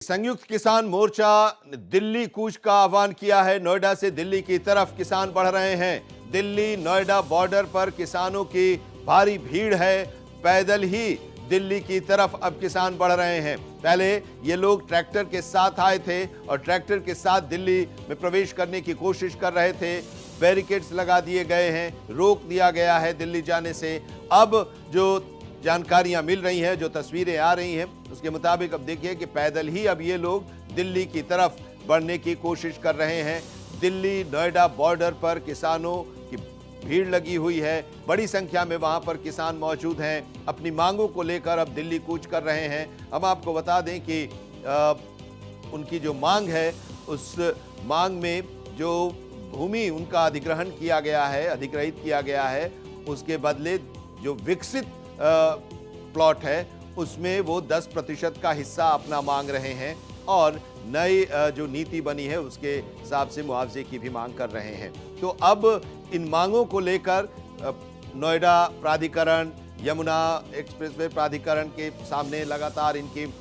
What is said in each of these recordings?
संयुक्त किसान मोर्चा ने दिल्ली कूच का आह्वान किया है। नोएडा से दिल्ली की तरफ किसान बढ़ रहे हैं। दिल्ली नोएडा बॉर्डर पर किसानों की भारी भीड़ है। पैदल ही दिल्ली की तरफ अब किसान बढ़ रहे हैं। पहले ये लोग ट्रैक्टर के साथ आए थे और ट्रैक्टर के साथ दिल्ली में प्रवेश करने की कोशिश कर रहे थे। बैरिकेड्स लगा दिए गए हैं, रोक दिया गया है दिल्ली जाने से। अब जो जानकारियां मिल रही हैं, जो तस्वीरें आ रही हैं, उसके मुताबिक अब देखिए कि पैदल ही अब ये लोग दिल्ली की तरफ बढ़ने की कोशिश कर रहे हैं। दिल्ली नोएडा बॉर्डर पर किसानों की भीड़ लगी हुई है। बड़ी संख्या में वहां पर किसान मौजूद हैं। अपनी मांगों को लेकर अब दिल्ली कूच कर रहे हैं। हम आपको बता दें कि उनकी जो मांग है, उस मांग में जो भूमि उनका अधिग्रहण किया गया है, अधिग्रहित किया गया है, उसके बदले जो विकसित प्लॉट है उसमें वो 10% का हिस्सा अपना मांग रहे हैं और नई जो नीति बनी है उसके हिसाब से मुआवजे की भी मांग कर रहे हैं। तो अब इन मांगों को लेकर नोएडा प्राधिकरण, यमुना एक्सप्रेसवे प्राधिकरण के सामने लगातार इनकी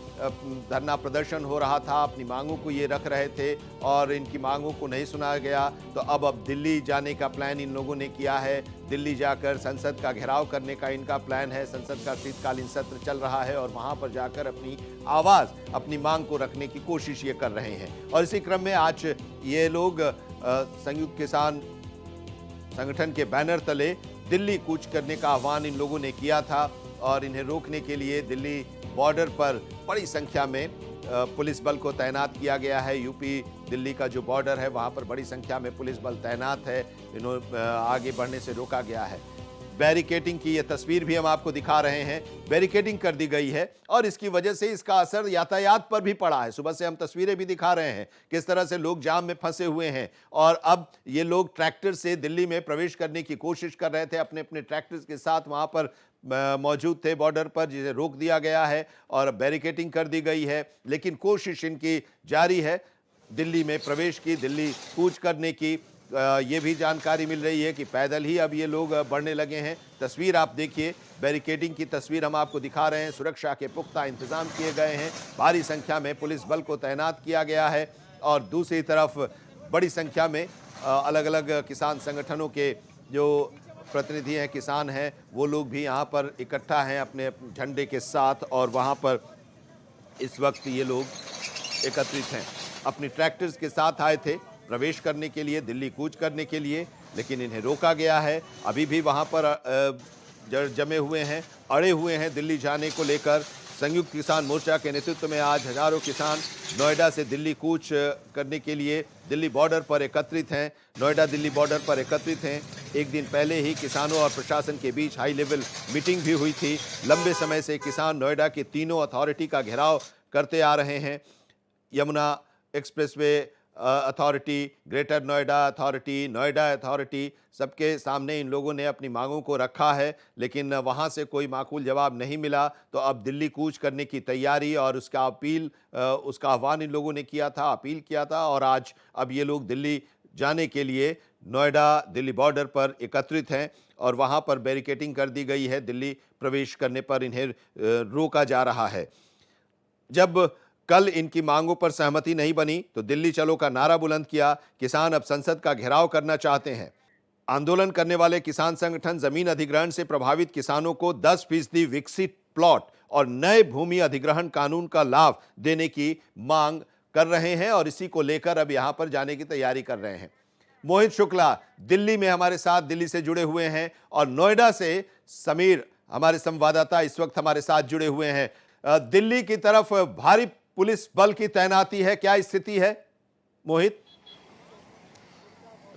धरना प्रदर्शन हो रहा था। अपनी मांगों को ये रख रहे थे और इनकी मांगों को नहीं सुना गया। तो अब दिल्ली जाने का प्लान इन लोगों ने किया है। दिल्ली जाकर संसद का घेराव करने का इनका प्लान है। संसद का शीतकालीन सत्र चल रहा है और वहां पर जाकर अपनी आवाज, अपनी मांग को रखने की कोशिश ये कर रहे हैं। और इसी क्रम में आज ये लोग संयुक्त किसान संगठन के बैनर तले दिल्ली कूच करने का आह्वान इन लोगों ने किया था और इन्हें रोकने के लिए दिल्ली बॉर्डर पर बड़ी संख्या में पुलिस बल को तैनात किया गया है। यूपी दिल्ली का जो बॉर्डर है वहां पर बड़ी संख्या में पुलिस बल तैनात है। इन्होंने आगे बढ़ने से रोका गया है। बैरिकेडिंग की ये तस्वीर भी हम आपको दिखा रहे हैं। बैरिकेडिंग कर दी गई है और इसकी वजह से इसका असर यातायात पर भी पड़ा है। सुबह से हम तस्वीरें भी दिखा रहे हैं किस तरह से लोग जाम में फंसे हुए हैं और अब ये लोग ट्रैक्टर से दिल्ली में प्रवेश करने की कोशिश कर रहे थे। अपने अपने ट्रैक्टर्स के साथ वहां पर मौजूद थे बॉर्डर पर, जिसे रोक दिया गया है और बैरिकेडिंग कर दी गई है। लेकिन कोशिश इनकी जारी है दिल्ली में प्रवेश की, दिल्ली कूच करने की। ये भी जानकारी मिल रही है कि पैदल ही अब ये लोग बढ़ने लगे हैं। तस्वीर आप देखिए, बैरिकेडिंग की तस्वीर हम आपको दिखा रहे हैं। सुरक्षा के पुख्ता इंतजाम किए गए हैं। भारी संख्या में पुलिस बल को तैनात किया गया है और दूसरी तरफ बड़ी संख्या में अलग अलग किसान संगठनों के जो प्रतिनिधि हैं, किसान हैं, वो लोग भी यहाँ पर इकट्ठा हैं अपने झंडे के साथ और वहाँ पर इस वक्त ये लोग एकत्रित हैं। अपनी ट्रैक्टर्स के साथ आए थे प्रवेश करने के लिए, दिल्ली कूच करने के लिए, लेकिन इन्हें रोका गया है। अभी भी वहाँ पर जमे हुए हैं, अड़े हुए हैं दिल्ली जाने को लेकर। संयुक्त किसान मोर्चा के नेतृत्व में आज हजारों किसान नोएडा से दिल्ली कूच करने के लिए दिल्ली बॉर्डर पर एकत्रित हैं। नोएडा दिल्ली बॉर्डर पर एकत्रित हैं। एक दिन पहले ही किसानों और प्रशासन के बीच हाई लेवल मीटिंग भी हुई थी। लंबे समय से किसान नोएडा की तीनों अथॉरिटी का घेराव करते आ रहे हैं। Yamuna expressway authority, greater Noida authority, Noida authority, सबके सामने इन लोगों ने अपनी मांगों को रखा है, लेकिन वहां से कोई माकूल जवाब नहीं मिला। तो अब दिल्ली कूच करने की तैयारी और उसका उसका आह्वान इन लोगों ने किया था, अपील किया था और आज अब ये लोग दिल्ली जाने के लिए नोएडा दिल्ली बॉर्डर पर एकत्रित हैं और वहां पर बैरिकेडिंग कर दी गई है। दिल्ली प्रवेश करने पर इन्हें रोका जा रहा है। जब कल इनकी मांगों पर सहमति नहीं बनी तो दिल्ली चलो का नारा बुलंद किया। किसान अब संसद का घेराव करना चाहते हैं। आंदोलन करने वाले किसान संगठन जमीन अधिग्रहण से प्रभावित किसानों को 10% विकसित प्लॉट और नए भूमि अधिग्रहण कानून का लाभ देने की मांग कर रहे हैं और इसी को लेकर अब यहां पर जाने की तैयारी कर रहे हैं। मोहित शुक्ला दिल्ली में हमारे साथ, दिल्ली से जुड़े हुए हैं और नोएडा से समीर हमारे संवाददाता इस वक्त हमारे साथ जुड़े हुए हैं। दिल्ली की तरफ भारी पुलिस बल की तैनाती है, क्या स्थिति है मोहित?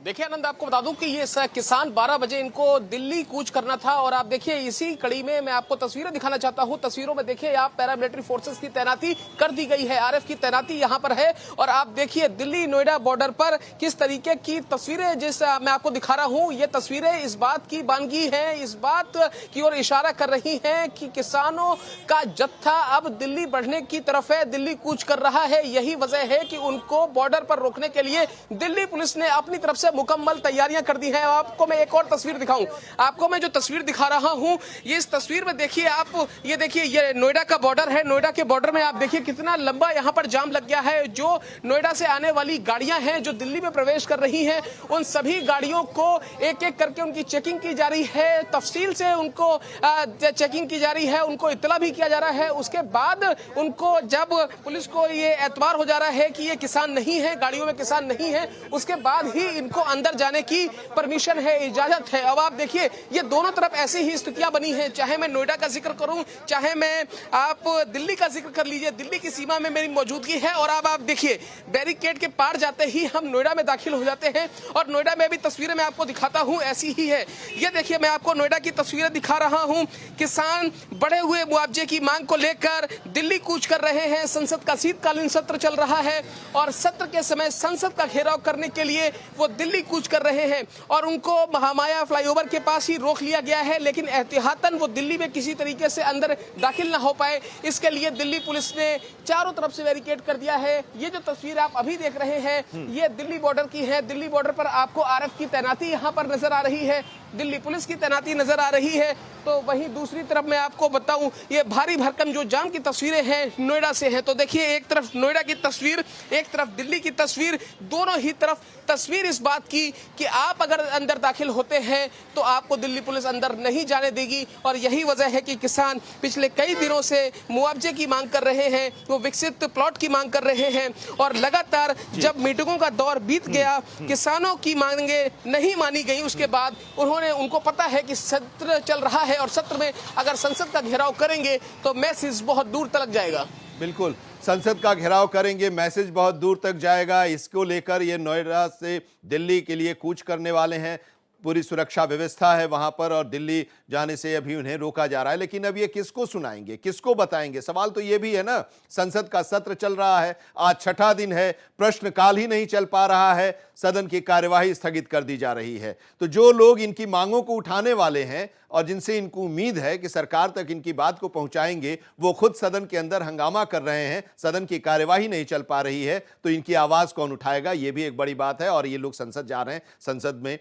देखिए आनंद, आपको बता दूं कि ये किसान 12 बजे इनको दिल्ली कूच करना था और आप देखिए इसी कड़ी में मैं आपको तस्वीरें दिखाना चाहता हूं। तस्वीरों में देखिए आप पैरामिलिट्री फोर्सेस की तैनाती कर दी गई है, आरएफ की तैनाती यहां पर है और आप देखिए दिल्ली नोएडा बॉर्डर पर किस तरीके की तस्वीरें जिस मैं आपको दिखा रहा हूं, ये तस्वीरें इस बात की बानगी है, इस बात की ओर इशारा कर रही है कि किसानों का जत्था अब दिल्ली बढ़ने की तरफ है, दिल्ली कूच कर रहा है। यही वजह है कि उनको बॉर्डर पर रोकने के लिए दिल्ली पुलिस ने अपनी तरफ से से मुकम्मल तैयारियां कर दी हैं। आपको मैं एक और तस्वीर दिखाऊं, आपको मैं जो तस्वीर दिखा रहा हूं, ये इस तस्वीर में देखिए आप, ये देखिए ये नोएडा का बॉर्डर है। नोएडा के बॉर्डर में आप देखिए कितना लंबा यहां पर जाम लग गया है। जो नोएडा से आने वाली गाड़ियां हैं जो दिल्ली में प्रवेश कर रही हैं, उन सभी गाड़ियों को एक एक करके उनकी चेकिंग की जा रही है, तफसील से उनको चेकिंग की जा रही है, उनको इत्तला भी किया जा रहा है। उसके बाद उनको जब पुलिस को ये एतबार हो जा रहा है कि ये किसान नहीं है, गाड़ियों में किसान नहीं है, उसके बाद ही इनको अंदर जाने की परमिशन है, इजाजत है। अब आप देखिए ये दोनों तरफ ऐसी ही स्थितियां बनी हैं, चाहे मैं नोएडा का जिक्र करूं, चाहे मैं आप दिल्ली का जिक्र कर लीजिए, दिल्ली की सीमा में मेरी मौजूदगी है। और अब आप देखिए बैरिकेड के पार जाते ही हम नोएडा में दाखिल हो जाते हैं, और नोएडा में भी तस्वीरें मैं आपको दिखाता हूं, ऐसी ही है। ये देखिए मैं आपको नोएडा की तस्वीरें दिखा रहा हूं। किसान बढ़े हुए मुआवजे की मांग को लेकर दिल्ली कूच कर रहे हैं। संसद का शीतकालीन सत्र चल रहा है और सत्र के समय संसद का घेराव करने के लिए वो दिल्ली कूच कर रहे हैं, और उनको महामाया फ्लाईओवर के पास ही रोक लिया गया है, लेकिन एहतियातन वो दिल्ली में किसी तरीके से अंदर दाखिल ना हो पाए, इसके लिए दिल्ली पुलिस ने चारों तरफ से बैरिकेड कर दिया है। ये जो तस्वीर आप अभी देख रहे हैं ये दिल्ली बॉर्डर की है। दिल्ली बॉर्डर पर आपको आरएफ की तैनाती यहाँ पर नजर आ रही है, दिल्ली पुलिस की तैनाती नजर आ रही है। तो वहीं दूसरी तरफ मैं आपको बताऊं, ये भारी भरकम जो जाम की तस्वीरें हैं नोएडा से हैं। तो देखिए एक तरफ नोएडा की तस्वीर, एक तरफ दिल्ली की तस्वीर, दोनों ही तरफ तस्वीर इस बात की कि आप अगर अंदर दाखिल होते हैं तो आपको दिल्ली पुलिस अंदर नहीं जाने देगी। और यही वजह है कि किसान पिछले कई दिनों से मुआवजे की मांग कर रहे हैं, वो विकसित प्लॉट की मांग कर रहे हैं, और लगातार जब मीटिंगों का दौर बीत गया, किसानों की मांगे नहीं मानी गई, उसके बाद उनको पता है कि सत्र चल रहा है और सत्र में अगर संसद का घेराव करेंगे तो मैसेज बहुत दूर तक जाएगा। बिल्कुल, संसद का घेराव करेंगे, मैसेज बहुत दूर तक जाएगा। इसको लेकर ये नोएडा से दिल्ली के लिए कूच करने वाले हैं। पूरी सुरक्षा व्यवस्था है वहां पर, और दिल्ली जाने से अभी उन्हें रोका जा रहा है। लेकिन अब ये किसको सुनाएंगे, किसको बताएंगे? सवाल तो ये भी है ना, संसद का सत्र चल रहा है, आज छठा दिन है, प्रश्नकाल ही नहीं चल पा रहा है, सदन की कार्यवाही स्थगित कर दी जा रही है। तो जो लोग इनकी मांगों को उठाने वाले हैं और जिनसे इनको उम्मीद है कि सरकार तक इनकी बात को पहुंचाएंगे, वो खुद सदन के अंदर हंगामा कर रहे हैं, सदन की कार्यवाही नहीं चल पा रही है, तो इनकी आवाज कौन उठाएगा? ये भी एक बड़ी बात है। और ये लोग संसद जा रहे हैं, संसद में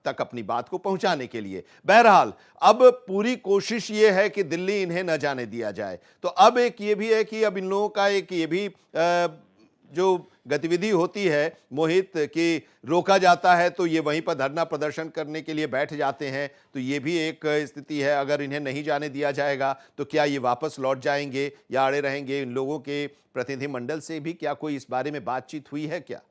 तक अपनी बात को पहुंचाने के लिए। बहरहाल अब पूरी कोशिश ये है कि दिल्ली इन्हें न जाने दिया जाए। तो अब एक ये भी है कि अब इन लोगों का एक ये भी जो गतिविधि होती है मोहित, कि रोका जाता है तो ये वहीं पर धरना प्रदर्शन करने के लिए बैठ जाते हैं। तो ये भी एक स्थिति है, अगर इन्हें नहीं जाने दिया जाएगा तो क्या ये वापस लौट जाएंगे या अड़े रहेंगे? इन लोगों के प्रतिनिधिमंडल से भी क्या कोई इस बारे में बातचीत हुई है क्या?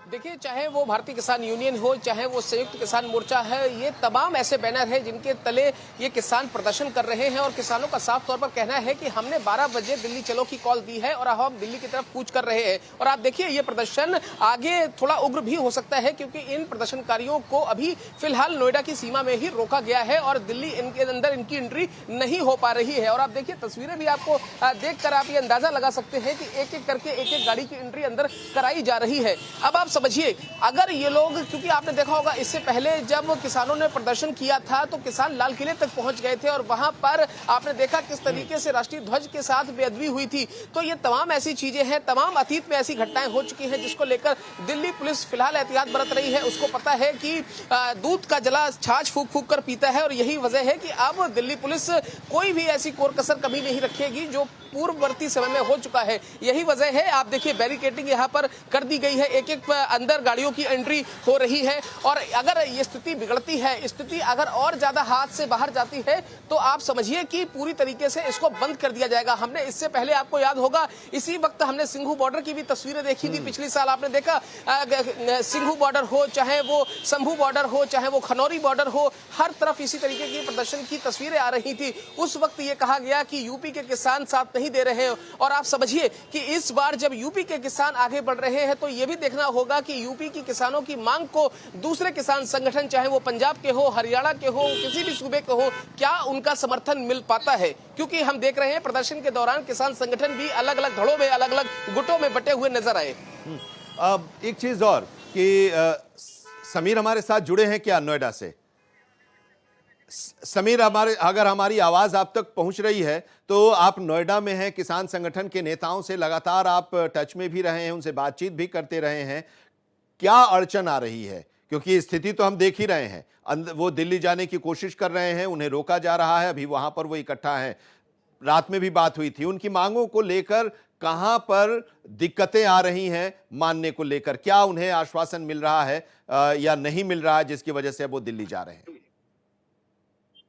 देखिए, चाहे वो भारतीय किसान यूनियन हो, चाहे वो संयुक्त किसान मोर्चा है, ये तमाम ऐसे बैनर हैं जिनके तले ये किसान प्रदर्शन कर रहे हैं। और किसानों का साफ तौर पर कहना है कि हमने 12 बजे दिल्ली चलो की कॉल दी है और अब हम दिल्ली की तरफ कूच कर रहे हैं। और आप देखिए ये प्रदर्शन आगे थोड़ा उग्र भी हो सकता है, क्योंकि इन प्रदर्शनकारियों को अभी फिलहाल नोएडा की सीमा में ही रोका गया है और दिल्ली इनके अंदर इनकी एंट्री नहीं हो पा रही है। और आप देखिए तस्वीरें भी आपको देखकर आप ये अंदाजा लगा सकते हैं कि एक एक करके एक एक गाड़ी की एंट्री अंदर कराई जा रही है। अब आप समझिए, अगर ये लोग, क्योंकि आपने देखा होगा इससे पहले जब किसानों ने प्रदर्शन किया था तो किसान लाल किले तक पहुंच गए थे और वहां पर आपने देखा किस तरीके से राष्ट्रीय ध्वज के साथ बेअदबी हुई थी। तो ये तमाम ऐसी चीजें हैं, तमाम अतीत में ऐसी घटनाएं हो चुकी हैं जिसको लेकर दिल्ली पुलिस फिलहाल एहतियात बरत रही है। उसको पता है कि दूध का जला छाछ फूक फूक कर पीता है, और यही वजह है कि अब दिल्ली पुलिस कोई भी ऐसी कोर कसर कभी नहीं रखेगी जो पूर्ववर्ती समय में हो चुका है। यही वजह है, आप देखिए बैरिकेडिंग यहाँ पर कर दी गई है, एक एक अंदर गाड़ियों की एंट्री हो रही है। और अगर ये स्थिति बिगड़ती है, स्थिति अगर और ज्यादा हाथ से बाहर जाती है, तो आप समझिए कि पूरी तरीके से इसको बंद कर दिया जाएगा। हमने इससे पहले, आपको याद होगा, इसी वक्त हमने सिंघू बॉर्डर की भी तस्वीरें देखी थी। पिछले साल आपने देखा सिंघू बॉर्डर हो, चाहे वो शंभू बॉर्डर हो, चाहे वो खनौरी बॉर्डर हो, हर तरफ इसी तरीके की प्रदर्शन की तस्वीरें आ रही थी। उस वक्त ये कहा गया कि यूपी के किसान साथ नहीं दे रहे हैं। और आप समझिए कि इस बार जब यूपी के किसान आगे बढ़ रहे हैं तो ये भी देखना होगा कि यूपी की किसानों की मांग को दूसरे किसान संगठन, चाहे वो पंजाब के हो, हरियाणा के हो, किसी भी सूबे के हो, क्या उनका समर्थन मिल पाता है? क्योंकि हम देख रहे हैं प्रदर्शन के दौरान किसान संगठन भी अलग अलग धड़ों में, अलग अलग गुटों में बटे हुए नजर आए। अब एक चीज और कि समीर हमारे साथ जुड़े हैं क्या नोएडा से? समीर, अगर हमारी आवाज आप तक पहुंच रही है तो आप नोएडा में हैं, किसान संगठन के नेताओं से लगातार आप टच में भी रहे हैं, उनसे बातचीत भी करते रहे हैं। क्या अड़चन आ रही है? क्योंकि स्थिति तो हम देख ही रहे हैं, वो दिल्ली जाने की कोशिश कर रहे हैं, उन्हें रोका जा रहा है, अभी वहां पर वो इकट्ठा हैं। रात में भी बात हुई थी, उनकी मांगों को लेकर कहां पर दिक्कतें आ रही हैं मानने को लेकर? क्या उन्हें आश्वासन मिल रहा है या नहीं मिल रहा है जिसकी वजह से वो दिल्ली जा रहे हैं?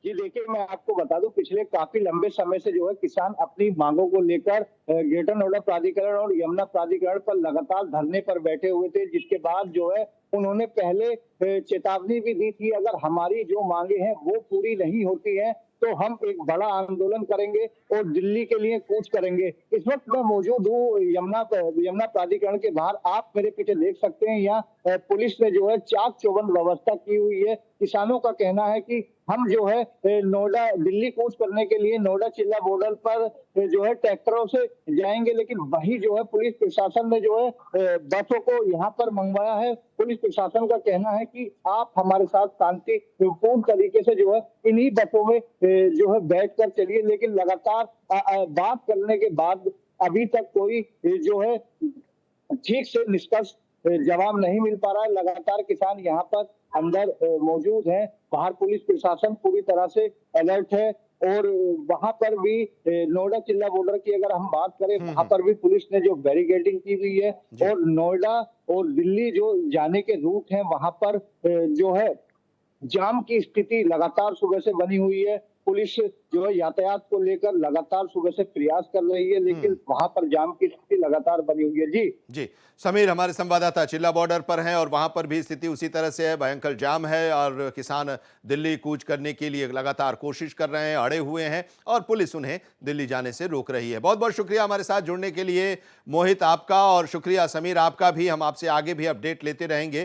जी देखिए, मैं आपको बता दूं, पिछले काफी लंबे समय से जो है किसान अपनी मांगों को लेकर ग्रेटर नोएडा प्राधिकरण और यमुना प्राधिकरण पर लगातार धरने पर बैठे हुए थे, जिसके बाद जो है उन्होंने पहले चेतावनी भी दी थी, अगर हमारी जो मांगे हैं वो पूरी नहीं होती हैं तो हम एक बड़ा आंदोलन करेंगे और दिल्ली के लिए कूच करेंगे। इस वक्त मैं मौजूद हूँ यमुना प्राधिकरण के बाहर। आप मेरे पीछे देख सकते हैं, यहाँ पुलिस ने जो है चाक चौबंद व्यवस्था की हुई है। किसानों का कहना है कि हम जो है नोएडा दिल्ली कूच करने के लिए नोएडा चिल्ला बॉर्डर पर जो है ट्रैक्टरों से जाएंगे, लेकिन वही जो है पुलिस प्रशासन ने जो है बसों को यहाँ पर मंगवाया है। पुलिस प्रशासन का कहना है कि आप हमारे साथ शांतिपूर्ण तरीके से जो है इन्हीं बसों में जो है बैठ कर चलिए, लेकिन लगातार बात करने के बाद अभी तक कोई जो है ठीक से निष्कर्ष जवाब नहीं मिल पा रहा है। लगातार किसान यहाँ पर अंदर मौजूद हैं। बाहर पुलिस प्रशासन पूरी तरह से अलर्ट है और वहां पर भी नोएडा चिल्ला बॉर्डर की अगर हम बात करें, वहां पर भी पुलिस ने जो बैरिकेडिंग की हुई है और नोएडा और दिल्ली जो जाने के रूट हैं वहां पर जो है जाम की स्थिति लगातार सुबह से बनी हुई है। पुलिस जो है यातायात को लेकर लगातार सुबह से प्रयास कर रही है, लेकिन वहां पर जाम की स्थिति लगातार बनी हुई है। जी समीर, हमारे संवाददाता चिल्ला बॉर्डर पर हैं और वहां पर भी स्थिति उसी तरह से है, भयंकर जाम है और किसान दिल्ली कूच करने के लिए लगातार कोशिश कर रहे हैं, अड़े हुए हैं और पुलिस उन्हें दिल्ली जाने से रोक रही है। बहुत बहुत शुक्रिया हमारे साथ जुड़ने के लिए मोहित आपका, और शुक्रिया समीर आपका भी। हम आपसे आगे भी अपडेट लेते रहेंगे।